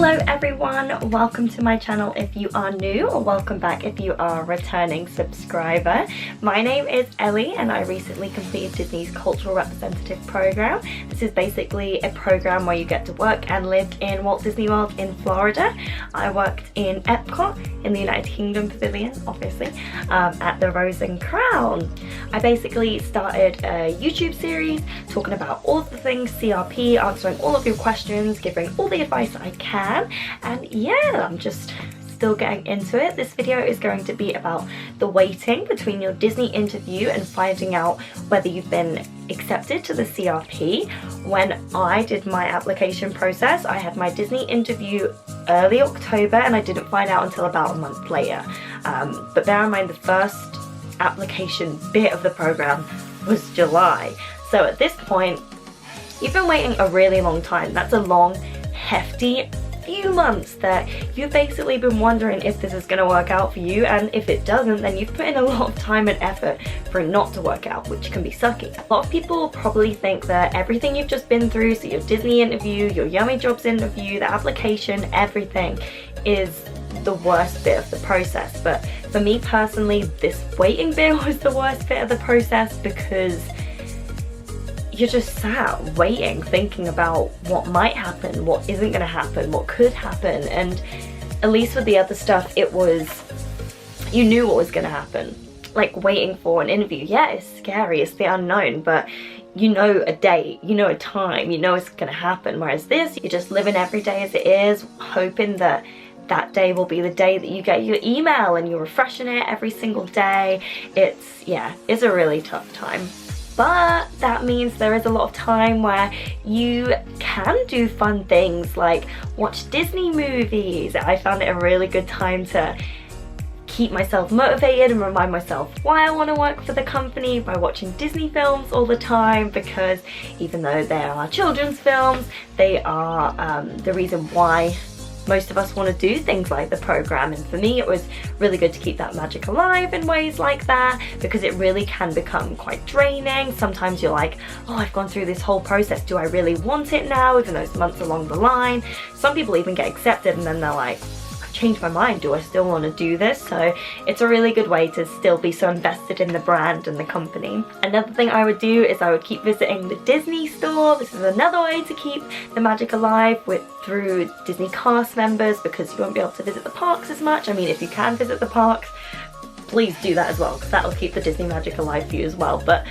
Hello everyone, welcome to my channel if you are new, or welcome back if you are a returning subscriber. My name is Ellie and I recently completed Disney's Cultural Representative Program. This is basically a program where you get to work and live in Walt Disney World in Florida. I worked in Epcot in the United Kingdom Pavilion, obviously, at the Rose and Crown. I basically started a YouTube series talking about all the things CRP, answering all of your questions, giving all the advice I can. And yeah, I'm just still getting into it. This video is going to be about the waiting between your Disney interview and finding out whether you've been accepted to the CRP. When I did my application process, I had my Disney interview early October and I didn't find out until about a month later. But bear in mind, the first application bit of the program was July. So at this point, you've been waiting a really long time. That's a long, hefty few months that you've basically been wondering if this is going to work out for you, and if it doesn't, then you've put in a lot of time and effort for it not to work out, which can be sucky. A lot of people probably think that everything you've just been through, so your Disney interview, your Yummy Jobs interview, the application, everything is the worst bit of the process. But for me personally, this waiting bit was the worst bit of the process, because you're just sat waiting, thinking about what might happen, what isn't going to happen, what could happen. And at least with the other stuff, it was, you knew what was going to happen. Like waiting for an interview, yeah, it's scary, it's the unknown, but you know a date, you know a time, you know it's going to happen. Whereas this, you're just living every day as it is, hoping that that day will be the day that you get your email and you're refreshing it every single day. It's a really tough time. But that means there is a lot of time where you can do fun things like watch Disney movies. I found it a really good time to keep myself motivated and remind myself why I want to work for the company by watching Disney films all the time, because even though they are children's films, they are the reason why most of us want to do things like the program. And for me, it was really good to keep that magic alive in ways like that, because it really can become quite draining. Sometimes you're like, oh, I've gone through this whole process, do I really want it now, even though it's months along the line? Some people even get accepted and then they're like, change my mind, do I still want to do this? So it's a really good way to still be so invested in the brand and the company. Another thing I would do is I would keep visiting the Disney store. This is another way to keep the magic alive through Disney cast members, because you won't be able to visit the parks as much. I mean, if you can visit the parks, please do that as well, because that'll keep the Disney magic alive for you as well. But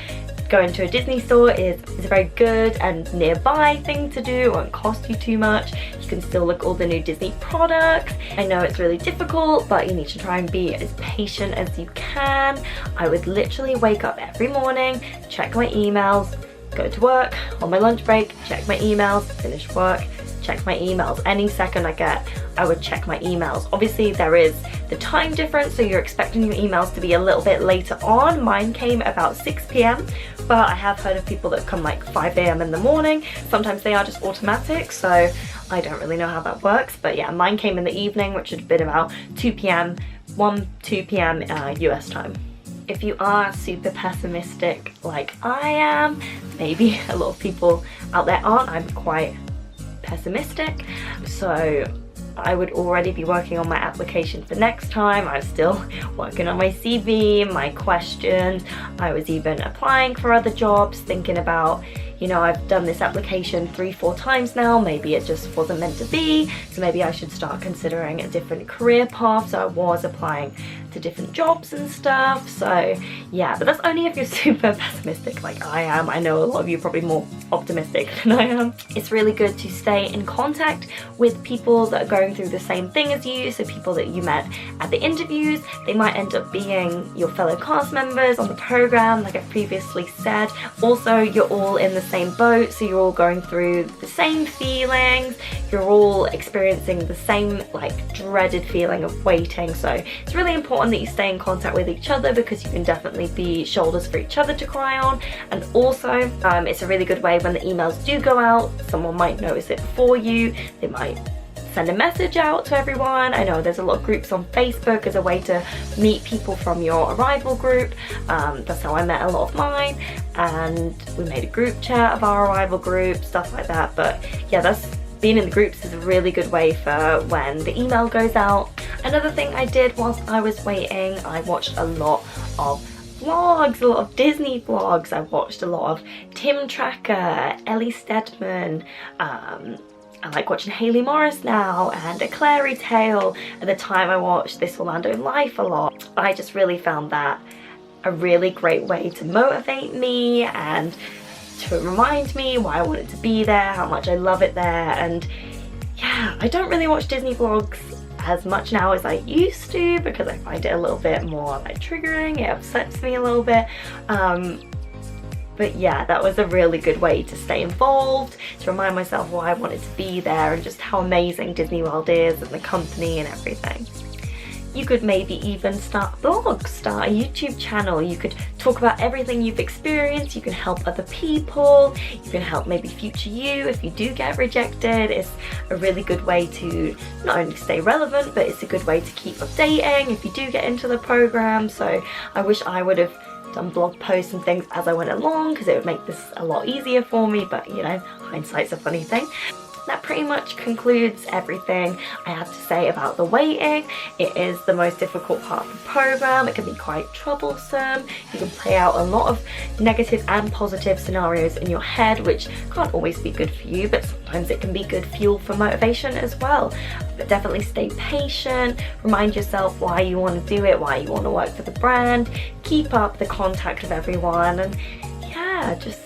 going to a Disney store is a very good and nearby thing to do. It won't cost you too much. You can still look at all the new Disney products. I know it's really difficult, but you need to try and be as patient as you can. I would literally wake up every morning, check my emails, go to work, on my lunch break, check my emails, finish work, check my emails. Any second I get, I would check my emails. Obviously there is the time difference, so you're expecting your emails to be a little bit later on. Mine came about 6 p.m, but I have heard of people that come like 5 a.m. in the morning. Sometimes they are just automatic, so I don't really know how that works. But yeah, mine came in the evening, which would have been about 2 p.m, 2 p.m. US time. If you are super pessimistic like I am, maybe a lot of people out there aren't, I'm quite pessimistic, so I would already be working on my application for next time. I'm still working on my CV, my questions. I was even applying for other jobs, thinking about, you know, I've done this application 3-4 times now, maybe it just wasn't meant to be, so maybe I should start considering a different career path. So I was applying to different jobs and stuff. So yeah, but that's only if you're super pessimistic like I am. I know a lot of you are probably more optimistic than I am. It's really good to stay in contact with people that are going through the same thing as you. So people that you met at the interviews, they might end up being your fellow cast members on the program, like I've previously said. Also, you're all in the same boat, so you're all going through the same feelings, you're all experiencing the same like dreaded feeling of waiting. So it's really important that you stay in contact with each other, because you can definitely be shoulders for each other to cry on. And also it's a really good way when the emails do go out, someone might notice it before you, they might send a message out to everyone. I know there's a lot of groups on Facebook as a way to meet people from your arrival group. That's how I met a lot of mine, and we made a group chat of our arrival group, stuff like that. But yeah, that's being in the groups is a really good way for when the email goes out. Another thing I did whilst I was waiting, I watched a lot of vlogs, a lot of Disney vlogs. I watched a lot of Tim Tracker, Ellie Steadman, I like watching Haley Morris now, and A Clary Tale. At the time I watched This Orlando Life a lot. I just really found that a really great way to motivate me and to remind me why I wanted to be there, how much I love it there. And yeah, I don't really watch Disney vlogs as much now as I used to because I find it a little bit more like triggering. It upsets me a little bit. But yeah, that was a really good way to stay involved, to remind myself why I wanted to be there and just how amazing Disney World is and the company and everything. You could maybe even start a blog, start a YouTube channel. You could talk about everything you've experienced. You can help other people. You can help maybe future you if you do get rejected. It's a really good way to not only stay relevant, but it's a good way to keep updating if you do get into the program. So I wish I would have done blog posts and things as I went along because it would make this a lot easier for me, but you know, hindsight's a funny thing. That pretty much concludes everything I have to say about the waiting. It is the most difficult part of the program. It can be quite troublesome. You can play out a lot of negative and positive scenarios in your head, which can't always be good for you, but sometimes it can be good fuel for motivation as well. But definitely stay patient, remind yourself why you want to do it, why you want to work for the brand, keep up the contact with everyone, and yeah, just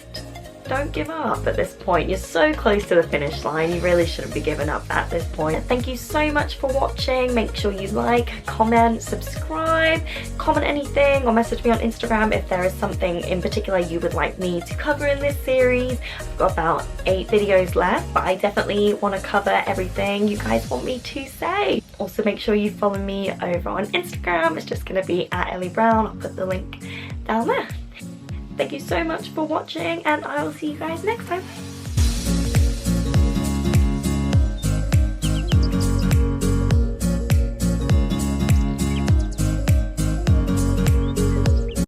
don't give up at this point. You're so close to the finish line. You really shouldn't be giving up at this point. Thank you so much for watching. Make sure you like, comment, subscribe, comment anything, or message me on Instagram if there is something in particular you would like me to cover in this series. I've got about 8 videos left, but I definitely want to cover everything you guys want me to say. Also, make sure you follow me over on Instagram. It's just going to be @EllieBrown. I'll put the link down there. Thank you so much for watching, and I will see you guys next time.